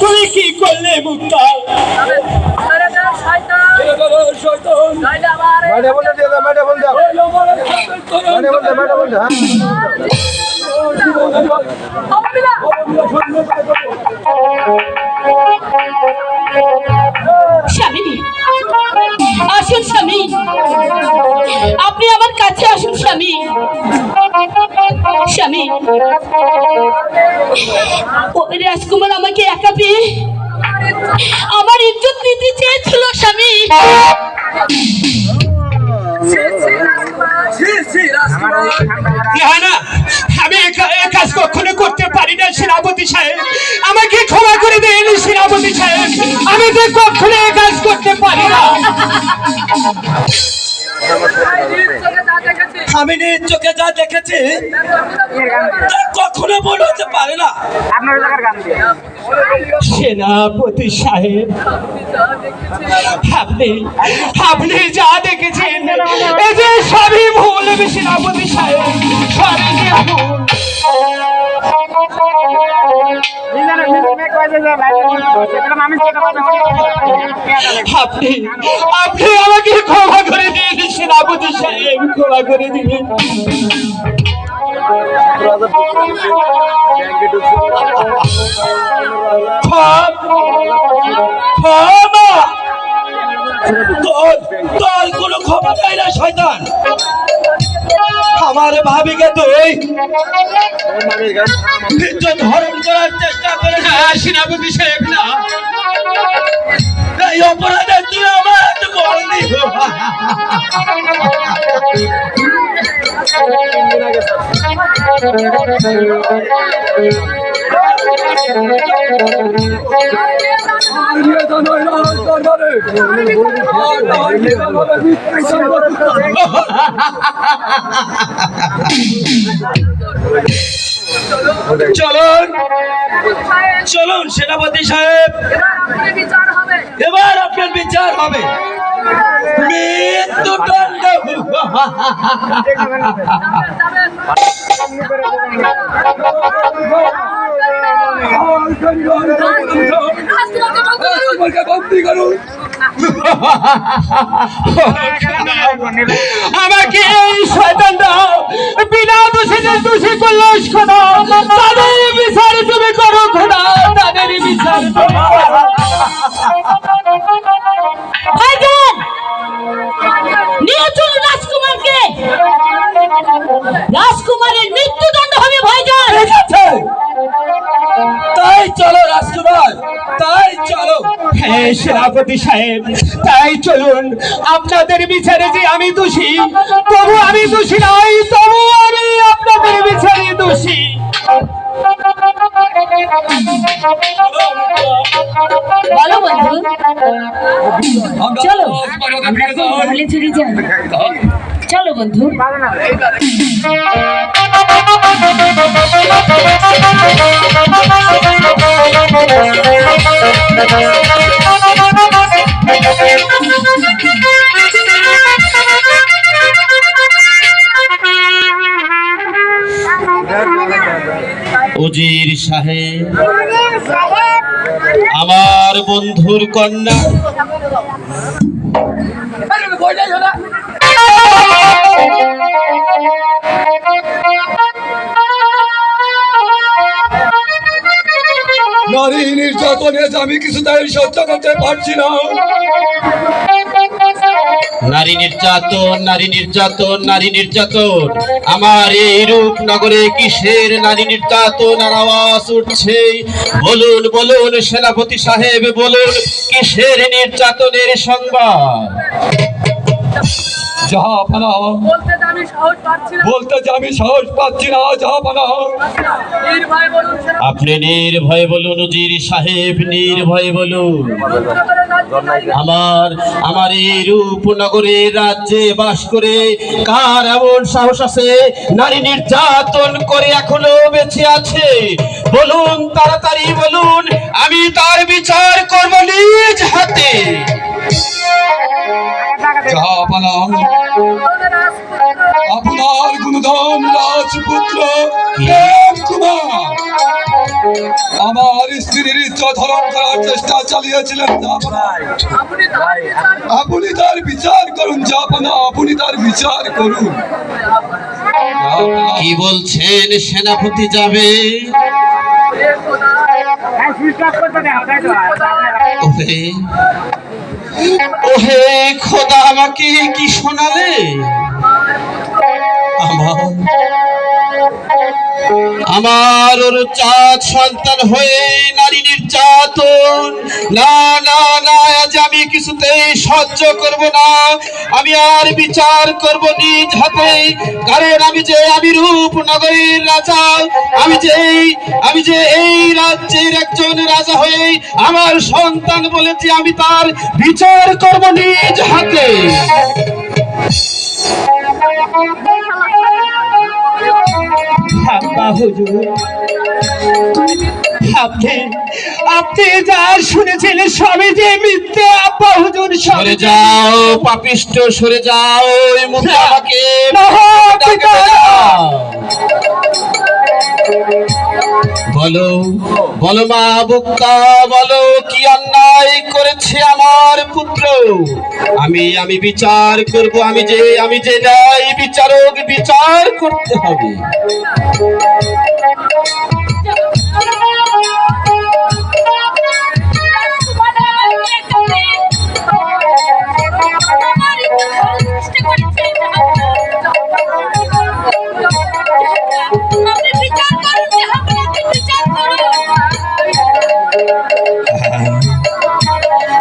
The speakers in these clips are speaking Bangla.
তুমি কি করলে মুক্তা? স্বামী, আসুন স্বামী, আপনি আমার কাছে আসুন স্বামী। স্বামী, ওই রাজকুমার আমাকে একা পেয়ে আমার ইজ্জত নিতে চেয়েছিল স্বামী। না না, আমি এ কাজ কখনো করতে পারি না সেনাপতি সাহেব, আমাকে ক্ষমা করে দিন সেনাপতি সাহেব, আমি তো কখনো এ কাজ করতে পারি না। আমি নিজ চোখে যা দেখেছি কখনো মনে হতে পারে না। সেনাপতি সাহেব, আপনি আপনি যা দেখেছেন এই যে সবই ভুল সেনাপতি সাহেব, সবই যে ভুল। আপনি আপনি আমাকে ক্ষমা করে দিন সেনাপতি সাহেব, ক্ষমা করে দিন। তোর কোনো ক্ষমা নাই না শয়তান, আমার ভাবিকে তুই ধরণ করার চেষ্টা করে না সেনাপতি সাহেব, না এই অপরাধের তুই আমার হাতে বললি। চলুন চলুন সেনাপতি সাহেব, এবার আপনার বিচার হবে মৃত্যুদণ্ড। আমাকে এই শয়তানটা বিনা দোষে দোষী করলো খোদা, তাদের বিচার তুমি করো খোদা, তাদের বিচার তুমি করো। ভাইজান, নিয়ে চলুন রাজকুমারকে, রাজকুমারের মৃত্যুদণ্ড হবে ভাইজান। ঠিক আছে, তাই চলো রাজকুমার, তাই চলো। হ্যাঁ সেনাপতি সাহেব, তাই চলুন। আপনাদের বিচারে যে আমি দোষী, তবু আমি দোষী নই, তবু আমি আপনাদের বিচারে দোষী। বলো বন্ধু, চলো আমরা মহলে চলে যাই। চলো বন্ধু। উজির সাহেব, আমার বন্ধুর কন্যা নারী নির্যাতনে আমি কিছুতেই সহ্য করতে পারছি না। নারী নির্যাতন, নারী নির্যাতন, নারী নির্যাতন, আমার এই রূপনগরে কিসের নারী নির্যাতন আর আওয়াজ উঠছে? বলুন বলুন সেনাপতি সাহেব, বলুন কিসের নির্যাতনের সংবাদ? জাহাপানা, বলতে যে আমি সাহস পাচ্ছি না জাহাপানা। আপনি নির্ভয়ে বলুন উজির সাহেব, নির্ভয়ে বলুন। আমার এই রূপনগরের রাজ্যে বাস করে কার এমন সাহস আছে নারী নির্যাতন করে এখনো বেঁচে আছে? বলুন, তাড়াতাড়ি বলুন, আমি তার বিচার করব নিজ হাতে। জাহাপানা, আপনার আমার গুণধন রাজপুত্র প্রেম কুমার আমার স্ত্রীর ইজ্জত হরণ করার চেষ্টা চালিয়েছিলেন জাহাপনা। আপনি তার বিচার করুন জাহাপনা, আপনি তার বিচার করুন। কি বলছেন সেনাপতি যাবে? ওহে ওহে খোদা, আমাকে কি শোনালে? আমার ওর চাঁদ সন্তান হয়ে নারী নির্যাতন, না না না, আজ আমি কিছুতেই সহ্য করব না। আমি আর বিচার করব নিজ হাতে, কারণ আমি রূপনগরের রাজা। আমি যে এই রাজ্যের একজন রাজা হয়ে আমার সন্তান বলেছি, আমি তার বিচার করব নিজ হাতে। আপনি যা শুনেছেন সবই যে মিথ্যে আব্বা হুজুর। সরে যাও পাপিষ্ঠ, সরে যাও। এই মুখে আমাকে বলো বলো মা বুক্কা, বলো কি অন্যায় করেছে আমার পুত্র? আমি বিচার করব। আমি যে ন্যায় বিচারক, বিচার করতে হবে।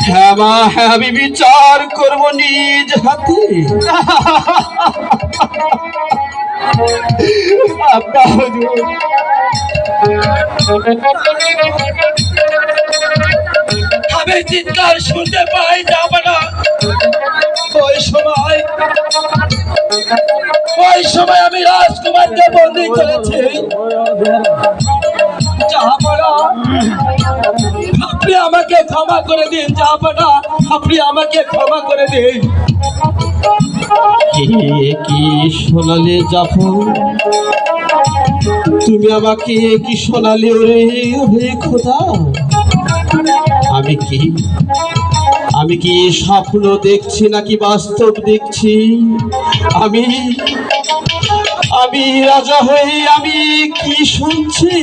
হ্যাঁ মা, হ্যাঁ, আমি বিচার করব নিজ হাতে। আব্বা হুজুর, আমি চিৎকার শুনতে পাই যাব না। ওই সময় আমি রাজকুমারকে বন্দী করেছি। জাহাপনা, আপনি আমাকে ক্ষমা করে দিন। জাহাপনা, আপনি আমাকে ক্ষমা করে দিন। কি শোনালে জাফর? তুমি আমাকে কি শোনালে? ওরে খোদা, আমি কি স্বপ্ন দেখছি নাকি বাস্তব দেখছি? আমি রাজা হয়ে আমি কি শুনছি?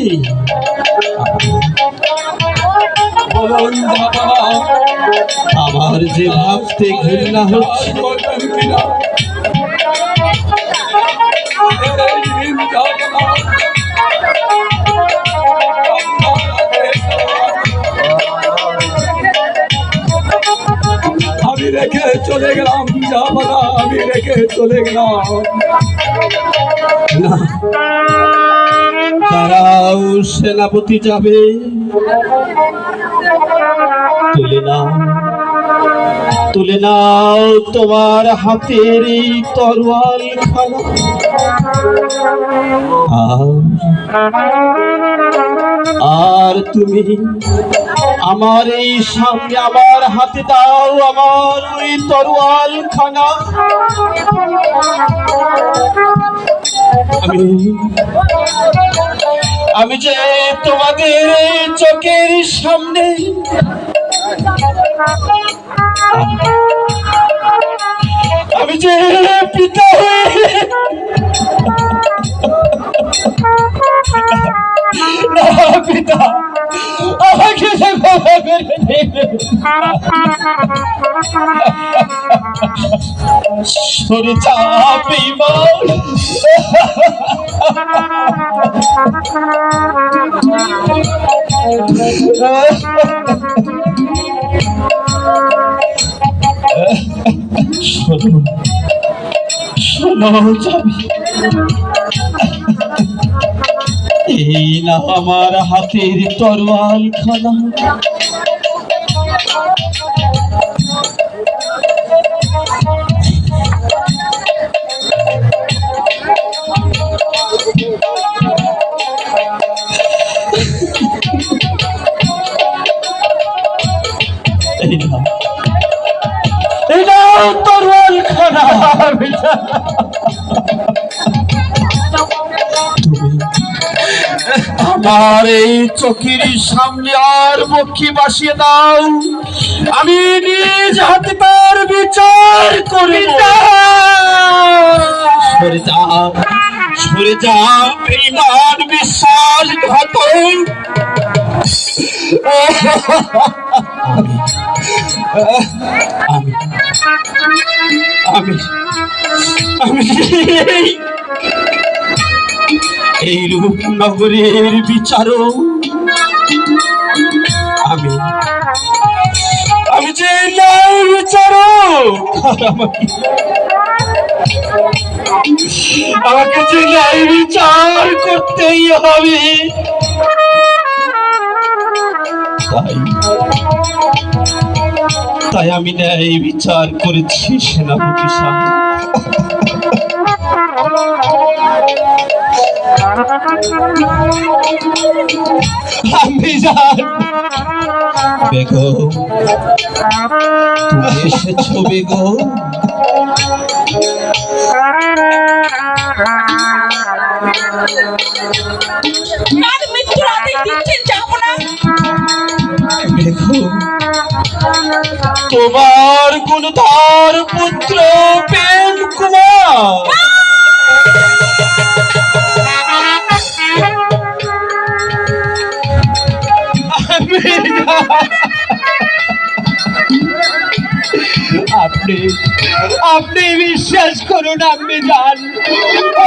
আমার যে ভাবতে ঘৃণা হচ্ছে। আমি রেখে চলে গেলাম জাহাপনা, আমি রেখে চলে গেলাম। না, তারাও সেনাপতি যাবে। তুলে নাও তোমার হাতের এই তরোয়াল খানা, আর তুমি আমার এই সামনে আমার হাতে দাও আমার ওই তরোয়াল খানা। আমি যে তোমাদের চোখের সামনে আমি যে পিতা পিতা, আমাকে ক্ষমা করে দিন। সরে যা বেঈমান। শোনো যাবি, এই না আমার হাতের তরোয়াল খানা। তরোয়াল খানা। আমার এই চোখের সামনে আর মুখী বাসিয়ে দাও, আমি নিজ হাতে তার বিচার করি। সরে যা, সরে যা বেঈমান বিশ্বাসঘাতক। আমি আমি আমি এই রূপনগরের বিচারক। আমি আমি যে ন্যায় বিচারক, আমাকে যে ন্যায় বিচার করতেই হবে। তাই আমি ন্যায় বিচার করেছি সেনাপতি সাহেব। আমি বেগম, তুমি এসেছো বেগম। মৃত্যুর আদেশ দিচ্ছেন যাবো না। বেগম, তোমার গুণধর পুত্র প্রেম কুমার আপনি আপনি বিশ্বাস করুন, আমি জান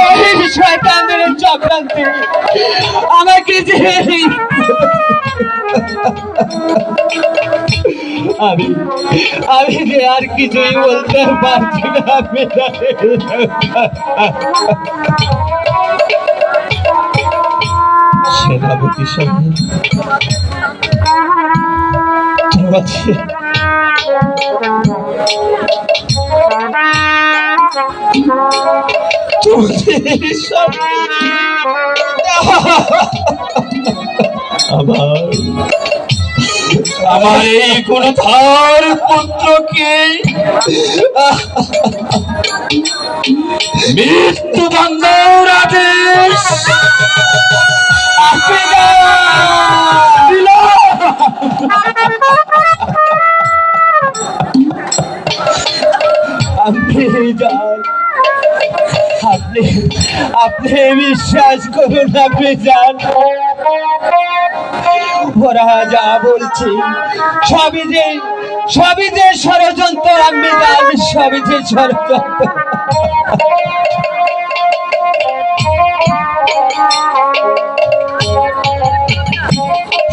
ওই শয়তানের চক্রান্তে আমাকে যে আমি আমি যে আর কিছুই বলতে পারছি না। আমি সেনাপতি সাহেব, আমার এই গুণধর পুত্রকে মৃত্যুদণ্ডের আদেশ আপনি বিশ্বাস করুন, আপনি জান ওরা যা বলছে সবই যে ষড়যন্ত্র। আমি জান সবই যে ষড়যন্ত্র।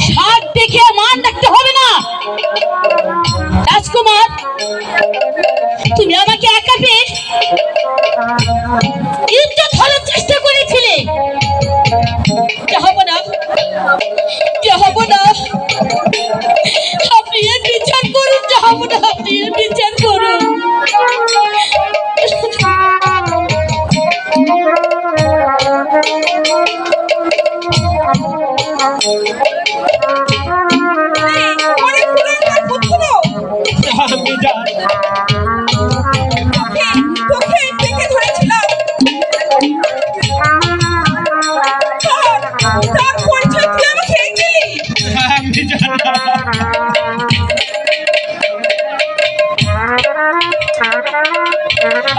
সাত দেখে মান রাখতে হবে না। রাজকুমার, তুমি আমাকে একা পেয়ে ইজ্জত হওয়ার চেষ্টা করেছিলে। যাবো না, যাবো না। আপনি এর বিচার করুন। যাবো না, আপনি এর বিচার করুন। আমি জান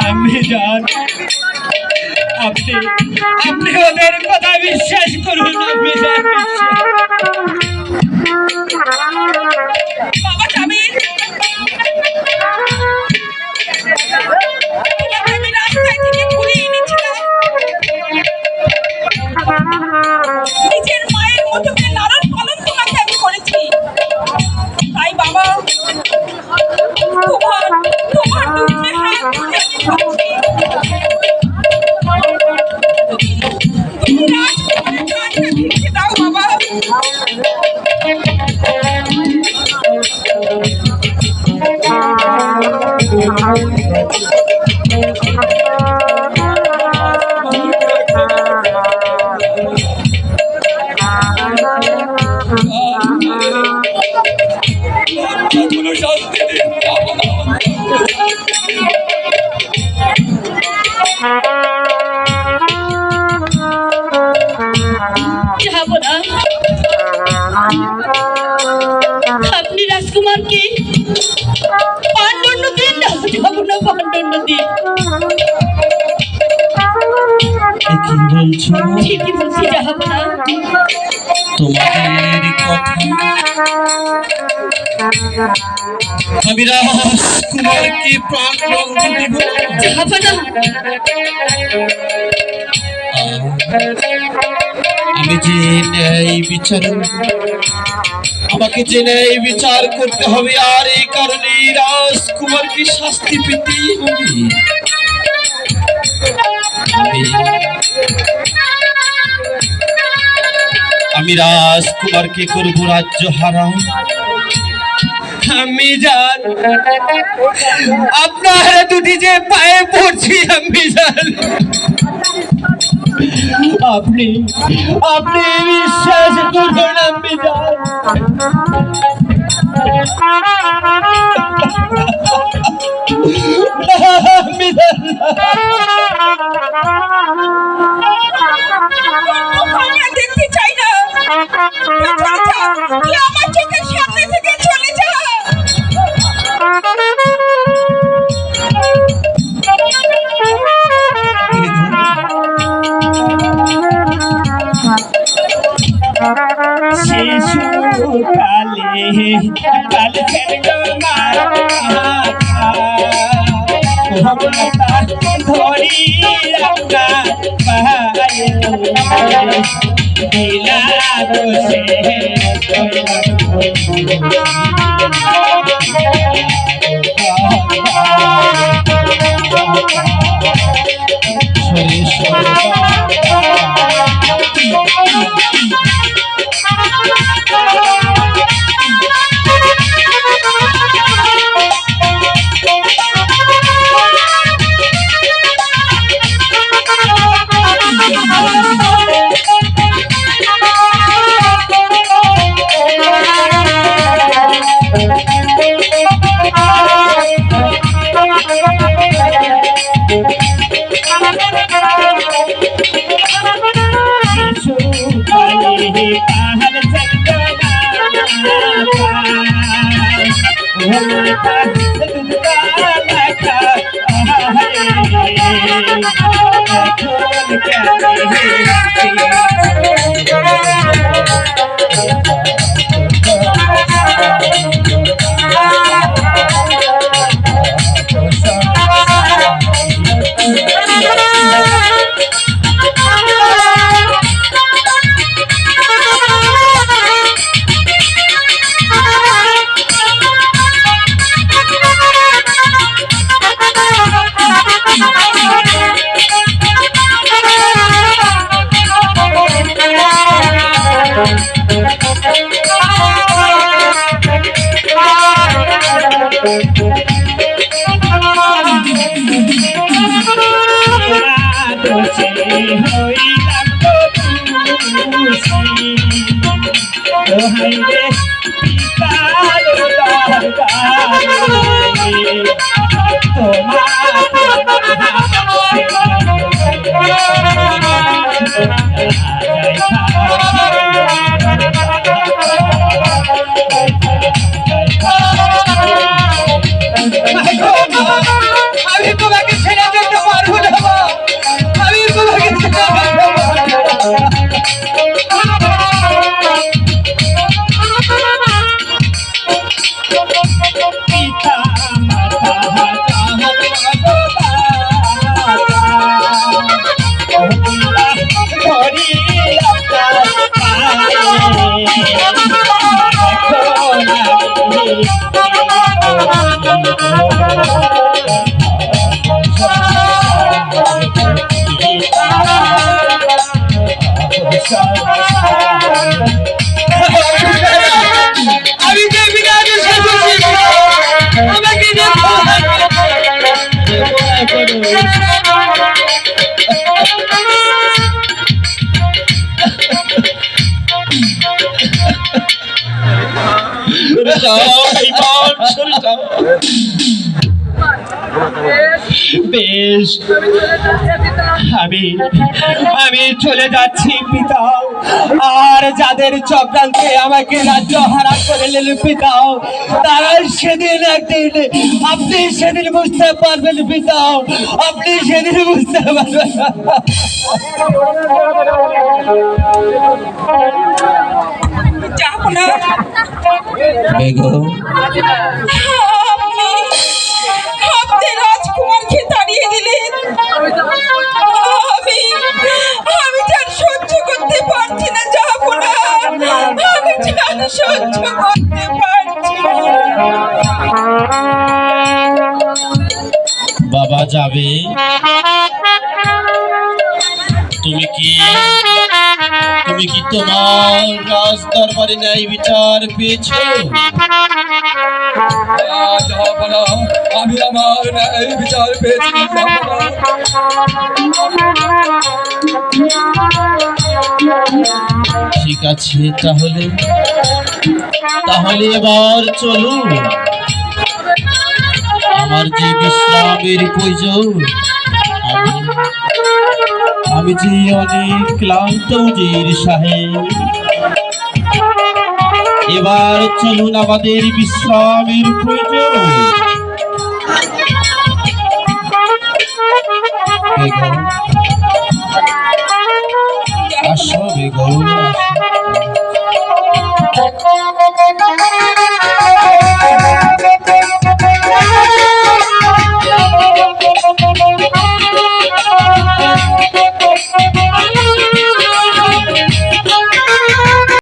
আমি জান আপনি ওদের কথা বিশ্বাস করুন। আমি জান বাবা যাবে, আমি রাস্তায় থেকে ঘুরিয়ে এনেছিলাম। নিজের মায়ের মতো লালন পালন তোমাকে আমি করেছি। তাই বাবা, তোমার দুঃখে হাত ধরে আমি ভাবছি, তুমি রাজকুমারের প্রাণটা ফিরিয়ে দাও বাবা। কোনো শাস্তি দিন বাবা। যাবো না। আপনি রাজকুমারকে পাণ্ডন্য দিন না, যাবো না পাণ্ডন্য দিন। কি বলছো? ঠিকই বলছি, যাবো না। তোমাদের কথা আমি রাজকুমারকে প্রাণদণ্ড দিব। যাবো না। আমি যে ন্যায় বিচার, আমাকে যে ন্যায় বিচার করতে হবে, আর এই কারণে রাজকুমারকে শাস্তি পেতেই হবে। আমি রাজকুমারকে করব রাজ্য হারা। আমি জান, আপনার দুটি যে পায়ে পড়ছি, আমি জান, আপনি আপনি বিশ্বাস করুন, আমি জান, আমি জান আমি দেখতে চাই না। তুই আমার চোখের সামনে থেকে চলে যা। শিশুকালে কাল খেললো ধরি আপনার দিলা দোষে আমি তোমাকে ছেড়ে যেতে পারবো না, আমি তোমাকে ছেড়ে যেতে পারবো না। বেশ, আমি চলে যাচ্ছি পিতা। আর যাদের চক্রান্তে আমাকে রাজ্য হারা করে নিল পিতা, তারা সেদিন একদিন আপনি সেদিন বুঝতে পারবেন পিতা, আপনি সেদিন বুঝতে পারবেন। যাবো না। বেগম, আপনি রাজকুমারকে তাড়িয়ে দিলেন। আমি যার সহ্য করতে পারছি না, যাবো না। আমি যার সহ্য করতে পারছি না। বাবা যাবে? তুমি কি তোমার রাজ দরবারে ন্যায় বিচার পেয়েছো? জাহাপনা, আমি আমার ন্যায় বিচার পেয়েছি জাহাপনা। ঠিক আছে, তাহলে এবার চলুন। আমার যে বিশ্রামের প্রয়োজন, আমি যে অনেক ক্লান্ত উজির সাহেব, এবার চলুন, আমাদের বিশ্রামের প্রয়োজন।